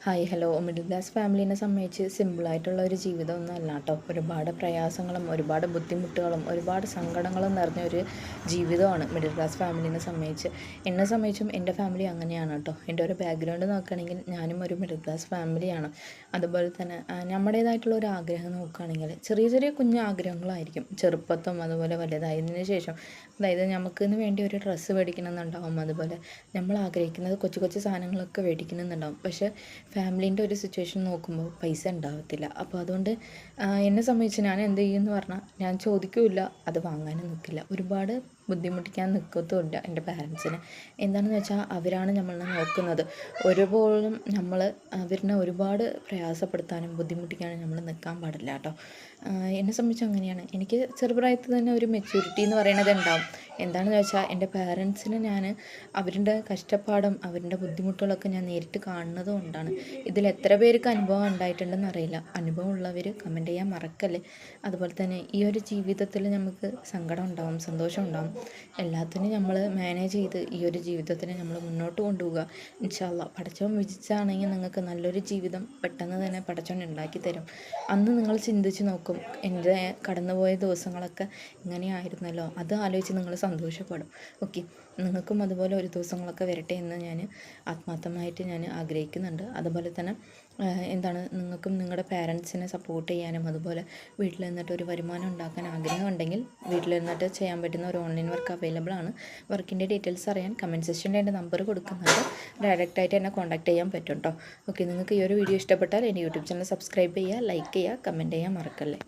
Hi hello middle class ഫാമിലീനെ സംബന്ധിച്ച് സിമ്പിളായിട്ടുള്ള ഒരു ജീവിതമൊന്നും അല്ല കേട്ടോ. ഒരുപാട് പ്രയാസങ്ങളും ഒരുപാട് ബുദ്ധിമുട്ടുകളും ഒരുപാട് സങ്കടങ്ങളും നിറഞ്ഞ ഒരു ജീവിതമാണ് മിഡിൽ ക്ലാസ് ഫാമിലീനെ സംബന്ധിച്ച്. എന്നെ സംബന്ധിച്ചും എൻ്റെ ഫാമിലി അങ്ങനെയാണ് കേട്ടോ. എൻ്റെ ഒരു ബാക്ക്ഗ്രൗണ്ട് നോക്കുകയാണെങ്കിൽ ഞാനും ഒരു മിഡിൽ ക്ലാസ് ഫാമിലിയാണ്. അതുപോലെ തന്നെ നമ്മുടേതായിട്ടുള്ള ഒരു ആഗ്രഹം നോക്കുകയാണെങ്കിൽ ചെറിയ ചെറിയ കുഞ്ഞു ആഗ്രഹങ്ങളായിരിക്കും ചെറുപ്പത്തും അതുപോലെ വലുതായതിനു ശേഷം. അതായത് നമുക്കിന്ന് വേണ്ടി ഒരു ഡ്രസ്സ് മേടിക്കണമെന്നുണ്ടാവും, അതുപോലെ നമ്മൾ ആഗ്രഹിക്കുന്നത് കൊച്ചു കൊച്ചു സാധനങ്ങളൊക്കെ മേടിക്കണമെന്നുണ്ടാവും. പക്ഷേ ഫാമിലീൻ്റെ ഒരു സിറ്റുവേഷൻ നോക്കുമ്പോൾ പൈസ ഉണ്ടാവത്തില്ല. അപ്പോൾ അതുകൊണ്ട് എന്നെ സംബന്ധിച്ച് ഞാൻ എന്ത് ചെയ്യുമെന്ന് പറഞ്ഞാൽ ഞാൻ ചോദിക്കില്ല, അത് വാങ്ങാനും നിൽക്കില്ല. ഒരുപാട് ബുദ്ധിമുട്ടിക്കാൻ നിൽക്കത്തുമില്ല എൻ്റെ പാരൻസിനെ. എന്താണെന്ന് വെച്ചാൽ അവരാണ് നമ്മളെ നോക്കുന്നത്. ഒരുപോലും നമ്മൾ അവരിനെ ഒരുപാട് പ്രയാസപ്പെടുത്താനും ബുദ്ധിമുട്ടിക്കാനും നമ്മൾ നിൽക്കാൻ പാടില്ല കേട്ടോ. എന്നെ സംബന്ധിച്ച് അങ്ങനെയാണ്. എനിക്ക് ചെറുപ്രായത്തിൽ തന്നെ ഒരു മെച്യൂരിറ്റി എന്ന് പറയുന്നത് ഉണ്ടാവും. എന്താണെന്ന് വെച്ചാൽ എൻ്റെ പാരൻസിന് ഞാൻ അവരുടെ കഷ്ടപ്പാടും അവരുടെ ബുദ്ധിമുട്ടുകളൊക്കെ ഞാൻ നേരിട്ട് കാണുന്നത് കൊണ്ടാണ്. ഇതിൽ എത്ര പേർക്ക് അനുഭവം ഉണ്ടായിട്ടുണ്ടെന്ന് അറിയില്ല. അനുഭവം ഉള്ളവർ കമൻറ്റ് ചെയ്യാൻ മറക്കല്ലേ. അതുപോലെ തന്നെ ഈ ഒരു ജീവിതത്തിൽ നമുക്ക് സങ്കടം ഉണ്ടാവും, സന്തോഷം ഉണ്ടാവും. എല്ലാത്തിനും നമ്മൾ മാനേജ് ചെയ്ത് ഈ ഒരു ജീവിതത്തിനെ നമ്മൾ മുന്നോട്ട് കൊണ്ടുപോവുക. ഇൻഷാ അല്ലാഹ് പടച്ചവൻ വിധിച്ചാണെങ്കിൽ നിങ്ങൾക്ക് നല്ലൊരു ജീവിതം പെട്ടെന്ന് തന്നെ പടച്ചവൻ ഉണ്ടാക്കി തരും. അന്ന് നിങ്ങൾ ചിന്തിച്ച് നോക്കും, എൻ്റെ കടന്നുപോയ ദിവസങ്ങളൊക്കെ ഇങ്ങനെയായിരുന്നല്ലോ, അത് ആലോചിച്ച് നിങ്ങൾ സന്തോഷപ്പെടും. ഓക്കെ, നിങ്ങൾക്കും അതുപോലെ ഒരു ദിവസങ്ങളൊക്കെ വരട്ടെ എന്ന് ഞാൻ ആത്മാർത്ഥമായിട്ട് ഞാൻ ആഗ്രഹിക്കുന്നുണ്ട്. അതുപോലെ തന്നെ നിങ്ങൾക്കും നിങ്ങളുടെ പാരൻസിനെ സപ്പോർട്ട് ചെയ്യാനും അതുപോലെ വീട്ടിൽ നിന്നിട്ട് ഒരു വരുമാനം ഉണ്ടാക്കാൻ ആഗ്രഹമുണ്ടെങ്കിൽ വീട്ടിൽ നിന്നിട്ട് ചെയ്യാൻ പറ്റുന്ന ഒരു ഓൺലൈൻ വർക്ക് അവൈലബിൾ ആണ്. വർക്കിൻ്റെ ഡീറ്റെയിൽസ് അറിയാൻ കമൻറ്റ് സെക്ഷനിൽ എൻ്റെ നമ്പർ കൊടുക്കുന്നുണ്ട്. ഡയറക്റ്റായിട്ട് എന്നെ കോൺടാക്ട് ചെയ്യാൻ പറ്റും കേട്ടോ. ഓക്കെ, നിങ്ങൾക്ക് ഈ ഒരു വീഡിയോ ഇഷ്ടപ്പെട്ടാൽ എൻ്റെ യൂട്യൂബ് ചാനൽ സബ്സ്ക്രൈബ് ചെയ്യുക, ലൈക്ക് ചെയ്യുക, കമൻറ്റ് ചെയ്യാൻ മറക്കല്ലേ.